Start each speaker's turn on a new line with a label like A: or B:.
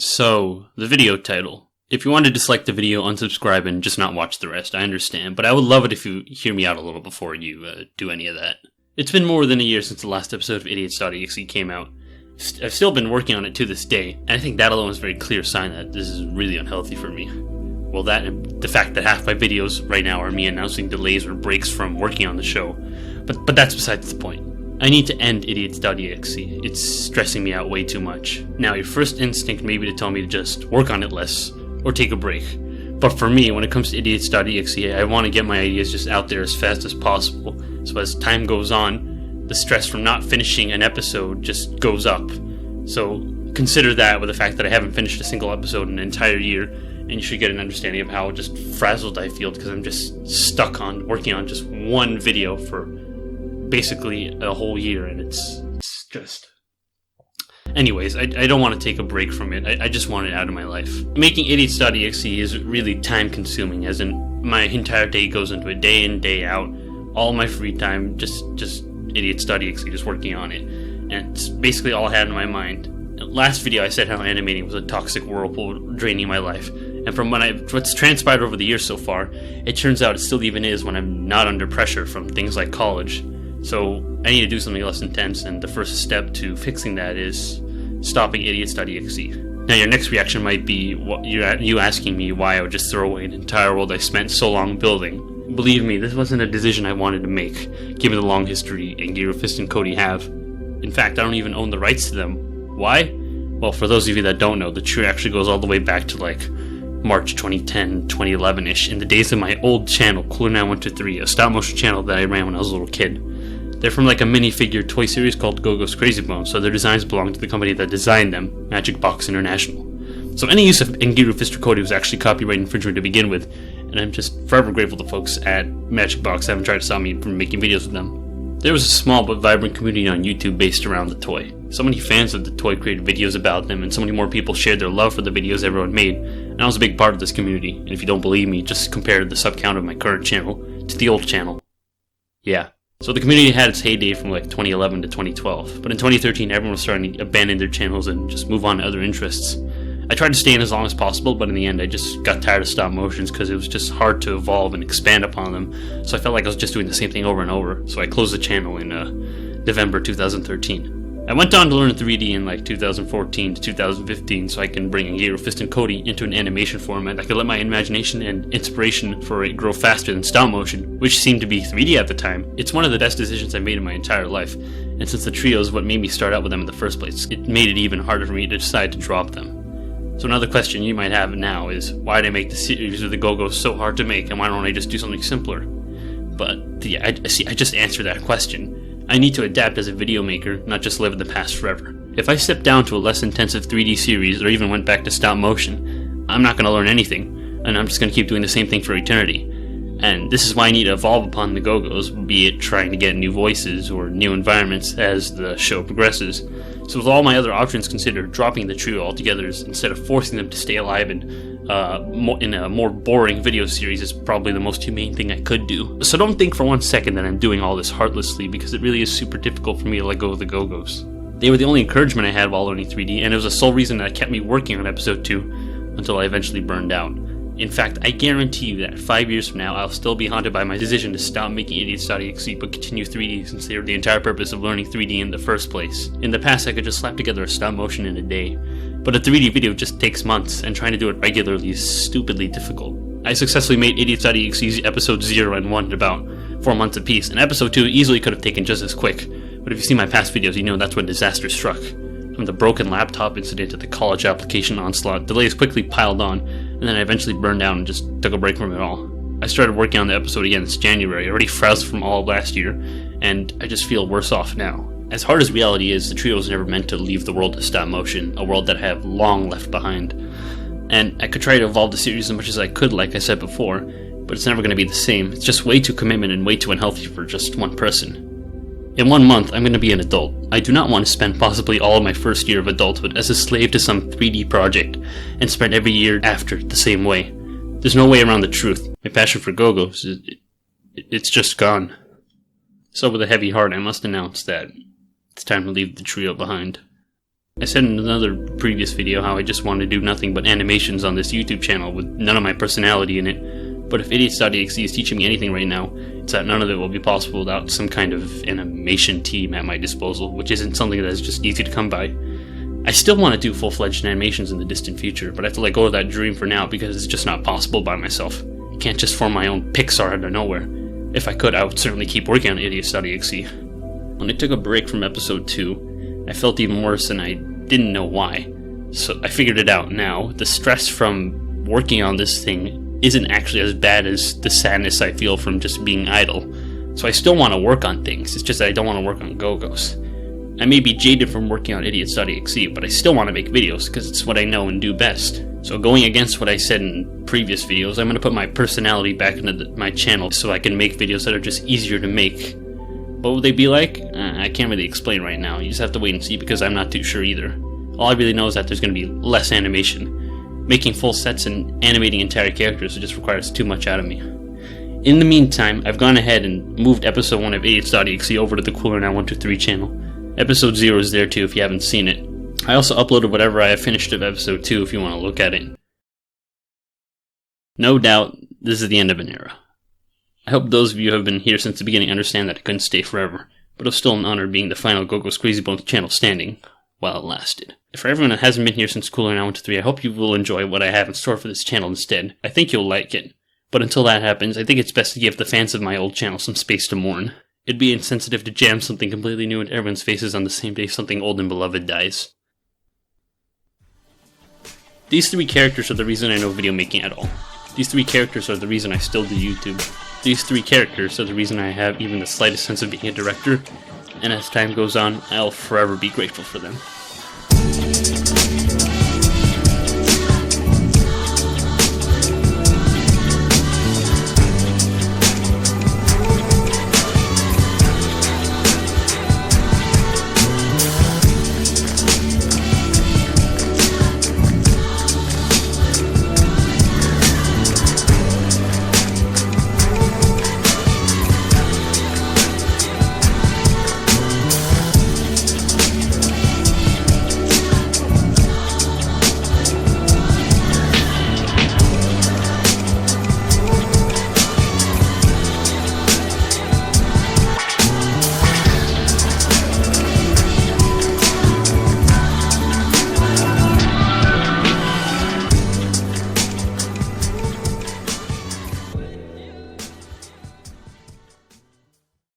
A: So, the video title. If you want to dislike the video, unsubscribe and just not watch the rest, I understand, but I would love it if you hear me out a little before you do any of that. It's been more than a year since the last episode of idiots.exe came out. I've still been working on it to this day, and I think that alone is a very clear sign that this is really unhealthy for me. Well, that and the fact that half my videos right now are me announcing delays or breaks from working on the show. But that's besides the point. I need to end idiots.exe. It's stressing me out way too much. Now, your first instinct may be to tell me to just work on it less, or take a break. But for me, when it comes to idiots.exe, I want to get my ideas just out there as fast as possible. So as time goes on, the stress from not finishing an episode just goes up. So consider that with the fact that I haven't finished a single episode in an entire year, and you should get an understanding of how just frazzled I feel because I'm just stuck on working on just one video for basically a whole year, and it's just... Anyways, I don't want to take a break from it. I just want it out of my life. Making idiots.exe is really time consuming, as in my entire day goes into it, day in, day out. All my free time, just idiots.exe, just working on it. And it's basically all I had in my mind. Last video I said how animating was a toxic whirlpool draining my life. And from what's transpired over the years so far, it turns out it still even is when I'm not under pressure from things like college. So I need to do something less intense, and the first step to fixing that is stopping idiots.exe. Now your next reaction might be you asking me why I would just throw away an entire world I spent so long building. Believe me, this wasn't a decision I wanted to make, given the long history Angular Fist and Cody have. In fact, I don't even own the rights to them. Why? Well, for those of you that don't know, the tree actually goes all the way back to like March 2010, 2011-ish, in the days of my old channel, Cooler913, a stop motion channel that I ran when I was a little kid. They're from like a minifigure toy series called Gogos Crazy Bones, so their designs belong to the company that designed them, Magic Box International. So any use of Angular Fist or Cody was actually copyright infringement to begin with, and I'm just forever grateful to folks at Magic Box that haven't tried to stop me from making videos with them. There was a small but vibrant community on YouTube based around the toy. So many fans of the toy created videos about them, and so many more people shared their love for the videos everyone made, and I was a big part of this community. And if you don't believe me, just compare the sub count of my current channel to the old channel. Yeah. So the community had its heyday from like 2011 to 2012, but in 2013 everyone was starting to abandon their channels and just move on to other interests. I tried to stay in as long as possible, but in the end I just got tired of stop motions because it was just hard to evolve and expand upon them, so I felt like I was just doing the same thing over and over, so I closed the channel in November 2013. I went on to learn 3D in like 2014 to 2015 so I can bring Angular Fist and Cody into an animation format that could let my imagination and inspiration for it grow faster than stop motion, which seemed to be 3D at the time. It's one of the best decisions I made in my entire life, and since the trio is what made me start out with them in the first place, it made it even harder for me to decide to drop them. So another question you might have now is, why did I make the series of the Gogos so hard to make, and why don't I just do something simpler? But I just answered that question. I need to adapt as a video maker, not just live in the past forever. If I stepped down to a less intensive 3D series or even went back to stop motion, I'm not going to learn anything, and I'm just going to keep doing the same thing for eternity. And this is why I need to evolve upon the Gogos, be it trying to get new voices or new environments as the show progresses. So with all my other options considered, dropping the trio altogether instead of forcing them to stay alive in a more boring video series is probably the most humane thing I could do. So don't think for 1 second that I'm doing all this heartlessly, because it really is super difficult for me to let go of the Gogos. They were the only encouragement I had while learning 3D, and it was the sole reason that kept me working on episode 2 until I eventually burned out. In fact, I guarantee you that 5 years from now, I'll still be haunted by my decision to stop making idiots.exe but continue 3D, since they were the entire purpose of learning 3D in the first place. In the past, I could just slap together a stop motion in a day, but a 3D video just takes months, and trying to do it regularly is stupidly difficult. I successfully made idiots.exe episodes 0 and 1 in about 4 months apiece, and episode 2 easily could have taken just as quick, but if you see my past videos, you know that's when disaster struck. From the broken laptop incident to the college application onslaught, delays quickly piled on, and then I eventually burned down and just took a break from it all. I started working on the episode again this January, already frazzled from all of last year, and I just feel worse off now. As hard as reality is, the trio was never meant to leave the world of stop motion, a world that I have long left behind. And I could try to evolve the series as much as I could, like I said before, but it's never going to be the same. It's just way too commitment and way too unhealthy for just one person. In 1 month, I'm going to be an adult. I do not want to spend possibly all of my first year of adulthood as a slave to some 3D project, and spend every year after the same way. There's no way around the truth. My passion for Gogos, it's just gone. So with a heavy heart, I must announce that it's time to leave the trio behind. I said in another previous video how I just want to do nothing but animations on this YouTube channel with none of my personality in it, but if idiots.exe is teaching me anything right now, it's that none of it will be possible without some kind of animation team at my disposal, which isn't something that is just easy to come by. I still want to do full-fledged animations in the distant future, but I have to let go of that dream for now because it's just not possible by myself. I can't just form my own Pixar out of nowhere. If I could, I would certainly keep working on idiots.exe. When I took a break from episode 2, I felt even worse and I didn't know why. So I figured it out now. The stress from working on this thing isn't actually as bad as the sadness I feel from just being idle. So I still want to work on things, it's just that I don't want to work on gogos. I may be jaded from working on idiots.exe, but I still want to make videos because it's what I know and do best. So going against what I said in previous videos, I'm going to put my personality back into my channel so I can make videos that are just easier to make. What will they be like? I can't really explain right now. You just have to wait and see because I'm not too sure either. All I really know is that there's going to be less animation. Making full sets and animating entire characters just requires too much out of me. In the meantime, I've gone ahead and moved episode 1 of idiots.exe over to the Cooler Now 123 channel. Episode 0 is there too if you haven't seen it. I also uploaded whatever I have finished of episode 2 if you want to look at it. No doubt, this is the end of an era. I hope those of you who have been here since the beginning understand that I couldn't stay forever, but it was still an honor being the final Gogos Crazy Bones channel standing while it lasted. For everyone that hasn't been here since Cooler Now 123, I hope you will enjoy what I have in store for this channel instead. I think you'll like it. But until that happens, I think it's best to give the fans of my old channel some space to mourn. It'd be insensitive to jam something completely new into everyone's faces on the same day something old and beloved dies. These 3 characters are the reason I know video making at all. These 3 characters are the reason I still do YouTube. These 3 characters are the reason I have even the slightest sense of being a director, and as time goes on, I'll forever be grateful for them.